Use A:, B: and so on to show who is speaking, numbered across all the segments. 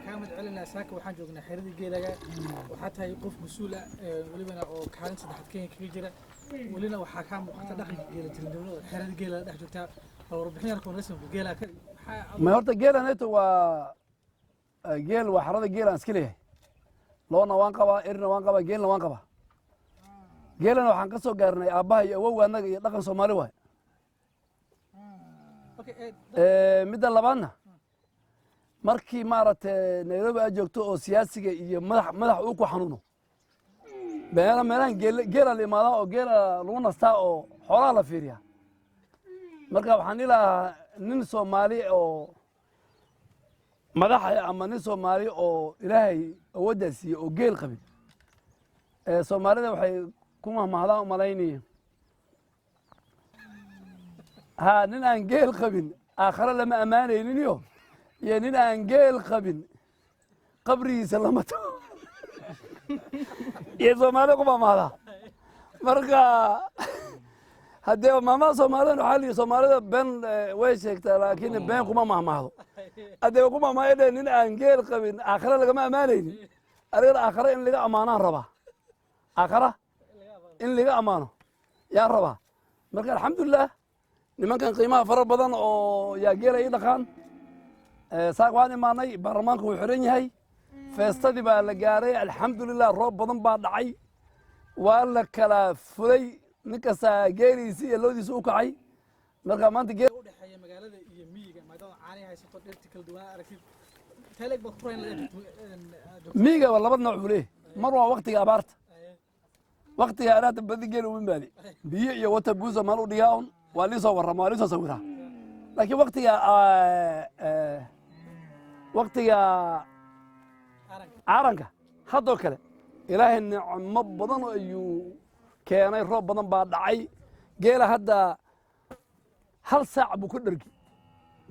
A: كامل علنا ساك وحان جوجنا حيرد جيلها وحتى يقف مسؤولة ولبنا أو كان صدحت كين كبيرة ولنا وحكام وحتى داخل جيلة تلدونه حيرد جيلها ده جوتها أو ربحنا يكون رسم جيلها
B: ما هرت جيلها نتو و جيل وحرد جيلها أسكليه لو نوان قبا إرنا وان قبا جيل نوان قبا جيلنا وحن قصو قارنا أباه يوو أنا دقن سومالي واي مدة لبانا markii maaragtay Nairobi ay joogto oo siyaasiga iyo madax uu ku xanuuno meelahan geela limaada oo geela lagu nastaa oo xoolaha la fiiriya marka waxaan ilaa nin Soomaali oo madax ama nin Soomaali oo Ilaahay awoodiisa oo geel qabin Soomaalida waxay ku mahmahdaan u malaynayeen ها نين أنجيل قبل آخر لما أمانة نينيو يا نين أنجيل قبل قبري سلامته يا زمالكم ما هذا مرقا هديه ماما سومالي نحلي سومالي بين ويشك لكن بينكم ما هذا هديكم ما يدري نين أنجيل قبل آخر لما أمانة أريد آخر إن لقى أمانة ربا آخره إن لقى أمانة يا ربا مرقا الحمد لله niman kan qiimaha fara badan oo yaa geelay dhaqan saaq waan imaanay baarlamaanku wuu xiran yahay feestadii baa la gaaray alxamdulilah roob badan baa dhacay waa la kala fulay ninkasta geeliisi iyo loodiisa u kacay marka maanta geel
A: u dhaxeeya magaalada iyo miyiga maadaama caanaha haysato dhirta kala duwan aragtid talag ba furayn
B: miyiga waa laba nooc buu mar waa waqtiga abaarta waqtiga abaarta badi geel u imaanay biyo iyo wata buusa maal u dhigaan واللي صور ما اللي صورها لكن وقتها عرنكة هذا كله إلهي النعم بدن أيو كان يروب بدن بعد عي جيل هذا هل ساعة بكل رجل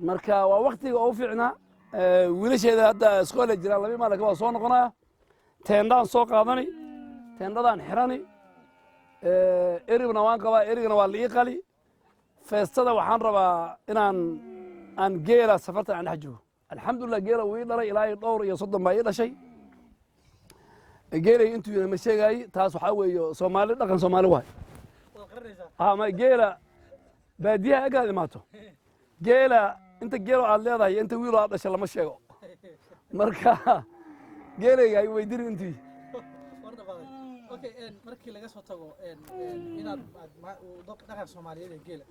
B: مركا ووقتها أوفعنا وليش هذا سكول الجيران لبي ما لك وصون قناة تندان سوق هذاني تندان حراني إريبنا وانكوا إريبنا واللي قالي feestada waxaan rabaa inaan geela safarta aan dhex joogo alxamdulilah geela wii dhalay ilaa dhowr iyo 30 baa ii dhashay geelay intuu ma sheegay taas waxa weeyo Soomaali dhaqan Soomaali waay ma geela baadiyaha agaad imaato geela inta geelo aad leedahay inta wiil aad dhashay lama sheego marka geelay ay weydiin intii
A: markii laga soo tago inaad dhaqan Soomaaliyeed geela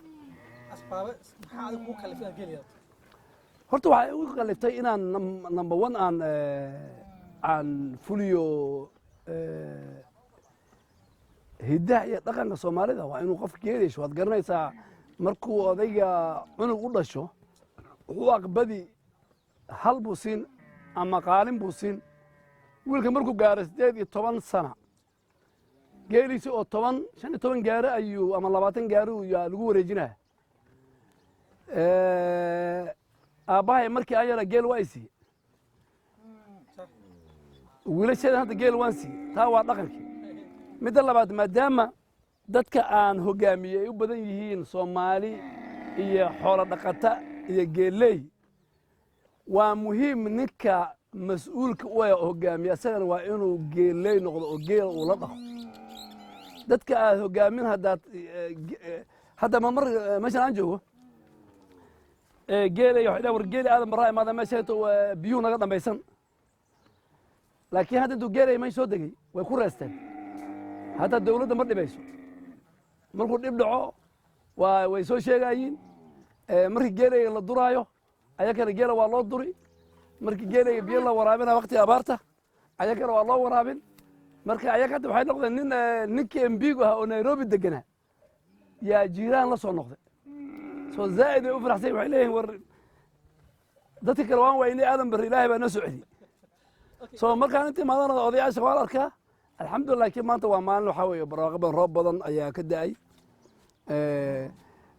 A: asbaab maxaa aad ku kalifay geeliyada
B: horta waxa uu kaliftay inaan number 1 aan fuliyo hidaha iyo dhaqanka Soomaalida waa inuu qof geelish waad garanaysaa markuu odayga cunug u dhasho wuxuu aqbadi hal buusin ama qaalin buusin wiilka markuu gaaro 18 sano geelisi oo 15 gaari ayuu ama 20 gaari yaa lagu wareejinaa aabahay markii ayara geel waa isi wiilashada hadda geel waan si taa waa dhaqankii mid labaad maadaama dadka aan hogaamiyay u badan yihiin Soomaali iyo xoolo dhaqata iyo geelay waa muhiim ninka mas'uulka u ah hogaamiya asagana waa inuu geelay noqdo oo geel uu la dhaqo dadka aad hogaamin hadda mar meeshan aan joogo geelay waxa war geelay aadan baraa maada meesha biyuhu naga dambaysan laakiin hadda intuu geelay ma soo degay way ku reesteen hadda dawladda ma dhibayso markuu dhib dhaco way soo sheegayeen markii geelay la duraayo ayakana geela waa loo duri markii geelay biyo la waraabina waqti abaarta ayakana waa loo waraabin marka ayaga hadda waxay noqdeen ninkii MPgu ah oo Nairobi deganaa yaa jiiraan la soo noqday soo zaid u faraxsay waxay leeyihiin war dadka kale waan weynay aadan bar Ilaahay baa na socdi soo markaan intii maadana odayaasha waan arkaa alxamdulillah kii maanta waa maalin waxa weeye barwaaqo roob badan ayaa ka da'ay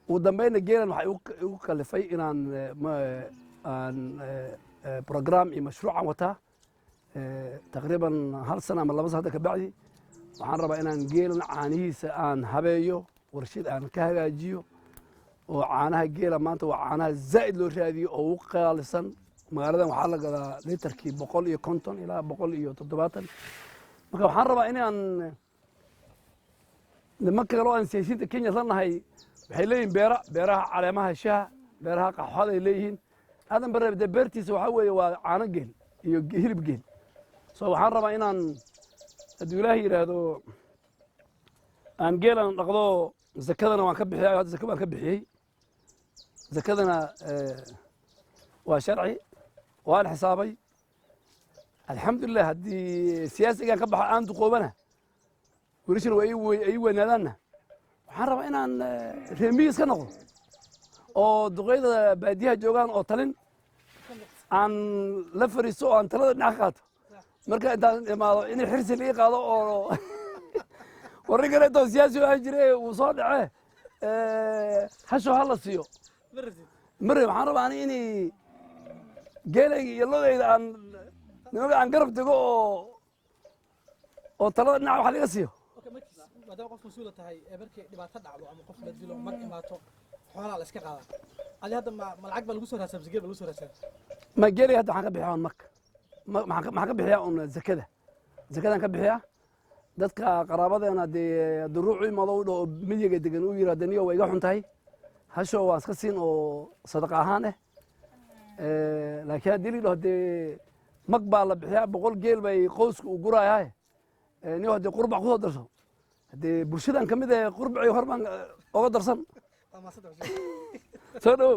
B: ugu dambayna geelan waxay ugu kalifay inaan program iyo mashruucan wataa تقريبا هل سنة من لبس هذا كبعدي وحن ربع إن نجيل عانيه عن هبايو ورشيد عن كهجيو وعنها جيل ما أنت وعنها زائد لو هذه أو قالصا magaaladan waxaa la gadaa litarkii 150 ilaa 170. marka waxaan rabaa inaan nimanka kale oo aan siyaasiyiinta Kenya la nahay waxay leeyihiin beeraha caleemaha shaha beeraha qaxwada ay leeyihiin aadan barabada beertiisa waxa weeye waa caano geel iyo hilib geel soo waxaan rabaa inaan haddii ilaahay yiraahdo aan geelan dhaqdo zakadana waan ka bixiyaa hadda zakada waan ka bixiyay zakadana waa sharci waan xisaabay alxamdulillah haddii siyaasigan ka baxa aan duqoobana wiilashana waa ay weynaadaanna waxaan rabaa inaan reemiis ka noqdo oo duqeyda baadiyaha joogaan oo talin aan la fariisto oo aan talada dhinac ka qaato marka intaan imaado in xirsi laga qaado oo warri kale intuu siyaasi oo jiray uu soo dhacee hasho hala siiyo marre waxaan rabaa inay geelayga iyo lodayda aan nimanka aan garab tego oo talada dhinac wax laga siiyo
A: maadaama qof mas-uula tahay markii dhibaato dhacdo ama qof la dilo mag imaato xoolaa la iska qaadaa adi hadda ma lacag baa lagu soo raadsaa masgeel baa lagu soo raadsaa
B: ma geelay hadda waxaan ka bixiyaa un maxaan ka bixiyaa un zakadaan ka bixiyaa dadka qaraabadeena dee duruucu imaado u dhaho miyiga degan u yiraahdo niyo waa iga xun tahay hasho waan iska siin oo sadaqa ahaan laakiin haddii la dhaho dee mag baa la bixiyaa 100 geel bay qoysku u gurayahay niyo haddii qurbac kusoo darso haddii bulshadan ka mid ah qurbacii hor baan oga darsan soo dhow